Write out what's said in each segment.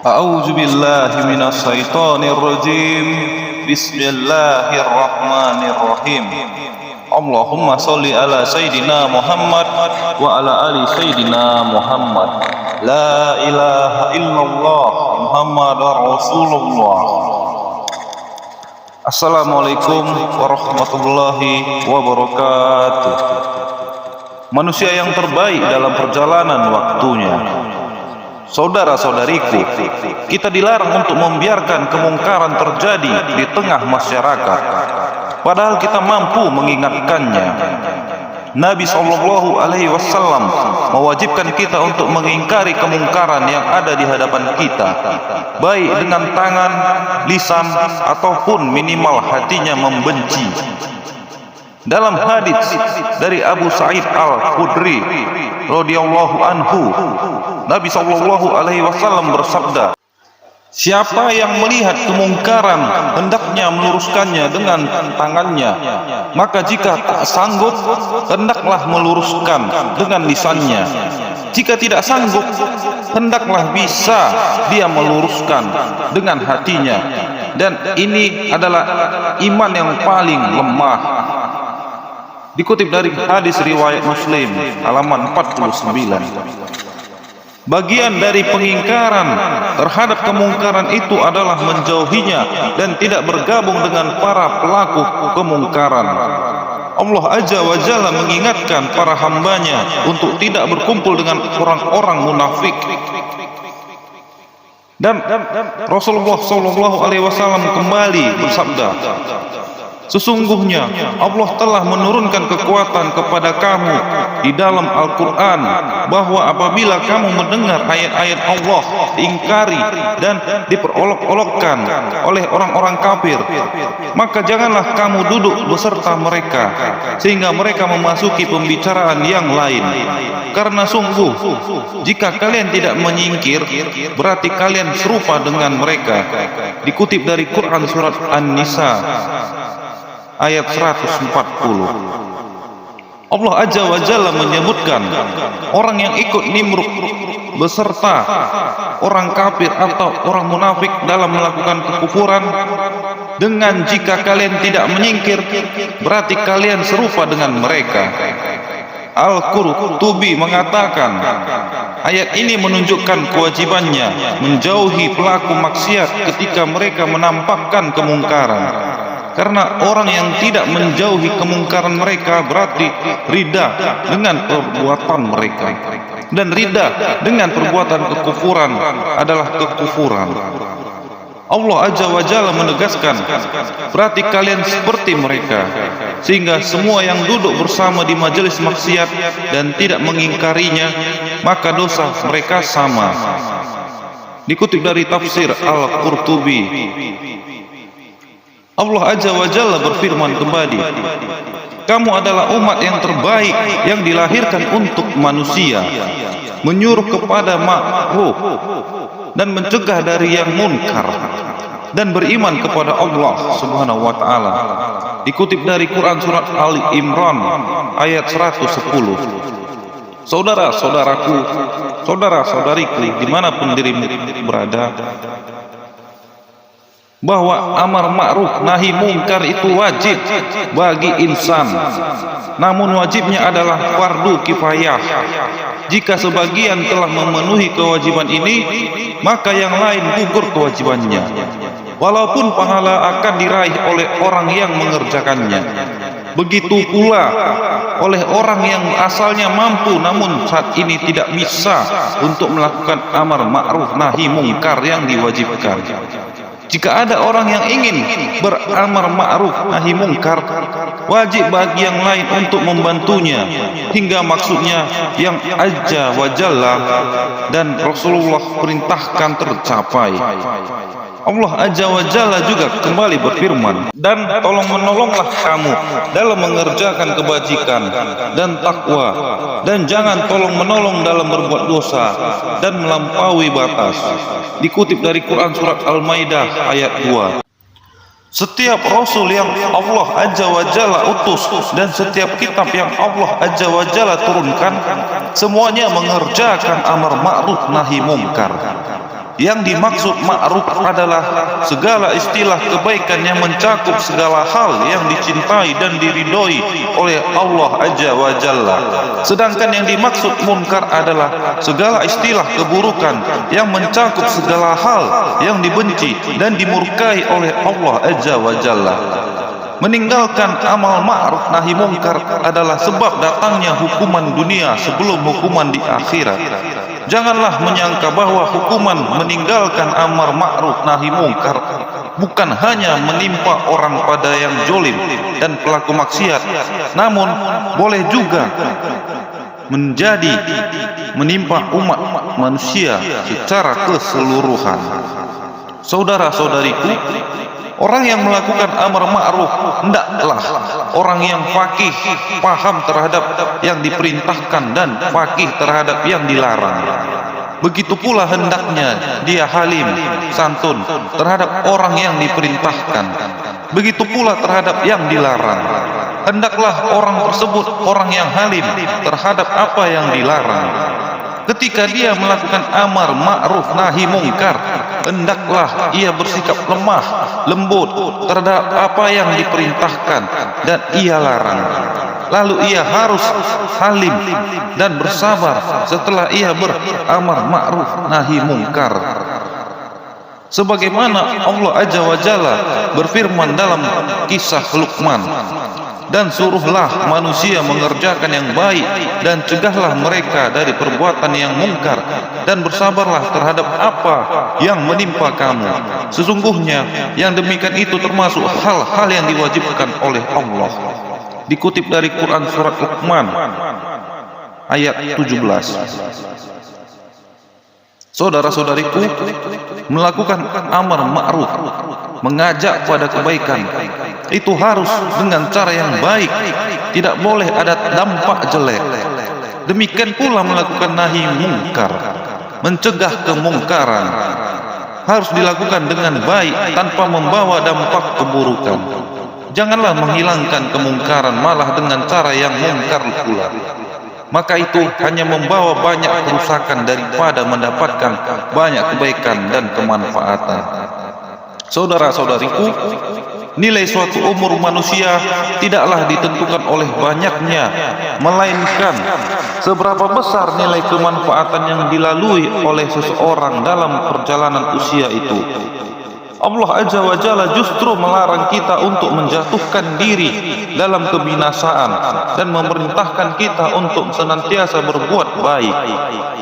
A'udzu billahi minas syaitonir rajim. Bismillahirrahmanirrahim. Allahumma sholli ala sayidina Muhammad wa ala ali sayidina Muhammad. La ilaha illallah Muhammadar Rasulullah. Assalamualaikum warahmatullahi wabarakatuh. Manusia yang terbaik dalam perjalanan waktunya. Saudara-saudariku, kita dilarang untuk membiarkan kemungkaran terjadi di tengah masyarakat, padahal kita mampu mengingatkannya. Nabi SAW mewajibkan kita untuk mengingkari kemungkaran yang ada di hadapan kita, baik dengan tangan, lisan, ataupun minimal hatinya membenci. Dalam hadis dari Abu Sa'id Al-Khudri radhiyallahu anhu, Nabi SAW bersabda, siapa yang melihat kemungkaran hendaknya meluruskannya dengan tangannya, maka jika tak sanggup hendaklah meluruskan dengan lisannya. Jika tidak sanggup hendaklah bisa dia meluruskan dengan hatinya. Dan ini adalah iman yang paling lemah. Dikutip dari hadis riwayat Muslim halaman 49. Bagian dari pengingkaran terhadap kemungkaran itu adalah menjauhinya dan tidak bergabung dengan para pelaku kemungkaran. Allah Azza wa Jalla mengingatkan para hambanya untuk tidak berkumpul dengan orang-orang munafik. Dan Rasulullah SAW kembali bersabda, sesungguhnya Allah telah menurunkan kekuatan kepada kamu di dalam Al-Quran, bahwa apabila kamu mendengar ayat-ayat Allah diingkari dan diperolok-olokkan oleh orang-orang kafir, maka janganlah kamu duduk beserta mereka sehingga mereka memasuki pembicaraan yang lain. Karena sungguh jika kalian tidak menyingkir, berarti kalian serupa dengan mereka. Dikutip dari Quran surat An-Nisa ayat 140. Allah Azza wa Jalla menyebutkan orang yang ikut Nimrud beserta orang kafir atau orang munafik dalam melakukan kekufuran dengan jika kalian tidak menyingkir, berarti kalian serupa dengan mereka. Al-Qurtubi mengatakan, ayat ini menunjukkan kewajibannya menjauhi pelaku maksiat ketika mereka menampakkan kemungkaran. Karena orang yang tidak menjauhi kemungkaran mereka berarti ridha dengan perbuatan mereka. Dan ridha dengan perbuatan kekufuran adalah kekufuran. Allah Azza wa Jalla menegaskan, berarti kalian seperti mereka, sehingga semua yang duduk bersama di majelis maksiat dan tidak mengingkarinya, maka dosa mereka sama. Dikutip dari tafsir Al-Qurtubi, Allah Azza wa Jalla berfirman kembali, kamu adalah umat yang terbaik yang dilahirkan untuk manusia, menyuruh kepada ma'ruf dan mencegah dari yang munkar, dan beriman kepada Allah Subhanahu wa taala. Dikutip dari Quran surat Ali Imran ayat 110. Saudara-saudaraku, saudara-saudariku, dimanapun dirimu berada, bahwa amar ma'ruf nahi mungkar itu wajib bagi insan, namun wajibnya adalah fardu kifayah. Jika sebagian telah memenuhi kewajiban ini, maka yang lain gugur kewajibannya, walaupun pahala akan diraih oleh orang yang mengerjakannya. Begitu pula oleh orang yang asalnya mampu namun saat ini tidak bisa untuk melakukan amar ma'ruf nahi mungkar yang diwajibkan. Jika ada orang yang ingin beramar ma'ruf nahi mungkar, wajib bagi yang lain untuk membantunya hingga maksudnya yang Azza wa Jalla dan Rasulullah perintahkan tercapai. Allah Azza wa Jalla juga kembali berfirman, dan tolong menolonglah kamu dalam mengerjakan kebajikan dan takwa, dan jangan tolong menolong dalam berbuat dosa dan melampaui batas. Dikutip dari Quran surat Al-Maidah ayat 2. Setiap Rasul yang Allah Azza wa Jalla utus dan setiap kitab yang Allah Azza wa Jalla turunkan, semuanya mengerjakan amar ma'ruf nahi mungkar. Yang dimaksud ma'ruf adalah segala istilah kebaikan yang mencakup segala hal yang dicintai dan diridhoi oleh Allah Azza wa Jalla. Sedangkan yang dimaksud munkar adalah segala istilah keburukan yang mencakup segala hal yang dibenci dan dimurkai oleh Allah Azza wa Jalla. Meninggalkan amal ma'ruf nahi mungkar adalah sebab datangnya hukuman dunia sebelum hukuman di akhirat. Janganlah menyangka bahwa hukuman meninggalkan amar ma'ruf nahi mungkar bukan hanya menimpa orang pada yang jolim dan pelaku maksiat, namun boleh juga menimpa umat manusia secara keseluruhan. Saudara-saudariku, orang yang melakukan amar ma'ruf hendaklah orang yang faqih, paham terhadap yang diperintahkan dan faqih terhadap yang dilarang. Begitu pula hendaknya dia halim, santun terhadap orang yang diperintahkan. Begitu pula terhadap yang dilarang. Hendaklah orang tersebut orang yang halim terhadap apa yang dilarang. Ketika dia melakukan amar ma'ruf nahi mungkar, hendaklah ia bersikap lemah, lembut terhadap apa yang diperintahkan dan ia larang. Lalu ia harus halim dan bersabar setelah ia beramar ma'ruf nahi mungkar. Sebagaimana Allah Azza wa Jalla berfirman dalam kisah Luqman, dan suruhlah manusia mengerjakan yang baik dan cegahlah mereka dari perbuatan yang mungkar dan bersabarlah terhadap apa yang menimpa kamu. Sesungguhnya yang demikian itu termasuk hal-hal yang diwajibkan oleh Allah. Dikutip dari Quran surat Luqman ayat 17. Saudara-saudariku, melakukan amar ma'ruf, mengajak pada kebaikan, itu harus dengan cara yang baik, tidak boleh ada dampak jelek. Demikian pula melakukan nahi mungkar, mencegah kemungkaran, harus dilakukan dengan baik tanpa membawa dampak keburukan. Janganlah menghilangkan kemungkaran malah dengan cara yang mungkar pula. Maka itu hanya membawa banyak kerusakan daripada mendapatkan banyak kebaikan dan kemanfaatan. Saudara-saudariku, nilai suatu umur manusia tidaklah ditentukan oleh banyaknya, melainkan seberapa besar nilai kemanfaatan yang dilalui oleh seseorang dalam perjalanan usia itu. Allah Azza wa Jalla justru melarang kita untuk menjatuhkan diri dalam kebinasaan dan memerintahkan kita untuk senantiasa berbuat baik.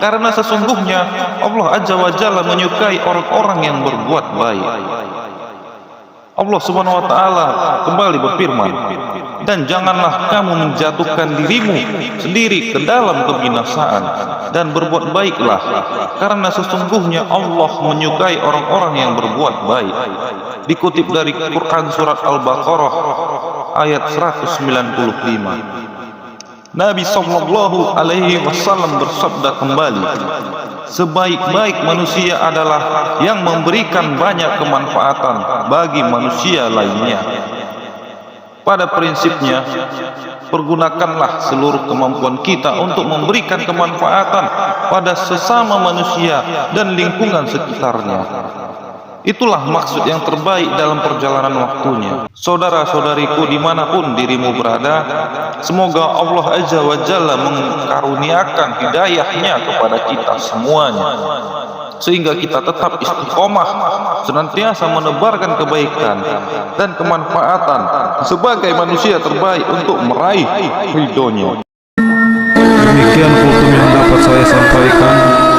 Karena sesungguhnya Allah Azza wa Jalla menyukai orang-orang yang berbuat baik. Allah Subhanahu wa taala kembali berfirman, dan janganlah kamu menjatuhkan dirimu sendiri ke dalam kebinasaan dan berbuat baiklah, karena sesungguhnya Allah menyukai orang-orang yang berbuat baik. Dikutip dari Quran surat Al-Baqarah ayat 195. Nabi sallallahu alaihi wasallam bersabda kembali, sebaik-baik manusia adalah yang memberikan banyak kemanfaatan bagi manusia lainnya. Pada prinsipnya, pergunakanlah seluruh kemampuan kita untuk memberikan kemanfaatan pada sesama manusia dan lingkungan sekitarnya. Itulah maksud yang terbaik dalam perjalanan waktunya. Saudara-saudariku dimanapun dirimu berada, semoga Allah Azza wa Jalla mengkaruniakan hidayahnya kepada kita semuanya, sehingga kita tetap istiqomah, senantiasa menebarkan kebaikan dan kemanfaatan sebagai manusia terbaik untuk meraih ridhonya. Demikian kultum yang dapat saya sampaikan,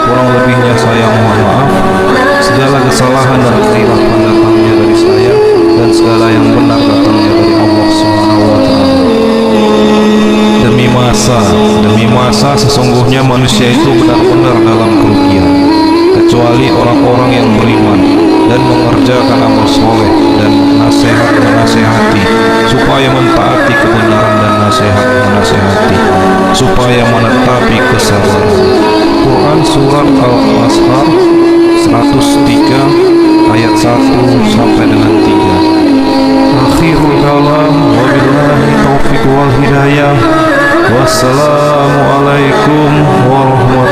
kurang lebihnya saya mohon maaf. Segala kesalahan dan kehilafan datangnya dari saya, dan segala yang benar datangnya dari Allah Subhanahu wa taala. Demi masa sesungguhnya manusia itu benar-benar dalam kerugian, kecuali orang-orang yang beriman dan mengerjakan amal soleh dan nasihat menasehati, supaya mentaati kebenaran dan nasihat menasehati, supaya menetapi kesabaran. Quran surat Al-Asr 103 ayat 1 sampai dengan 3. Akhirul kalam, wabillahi taufiq wal hidayah. Wassalamualaikum warahmatullahi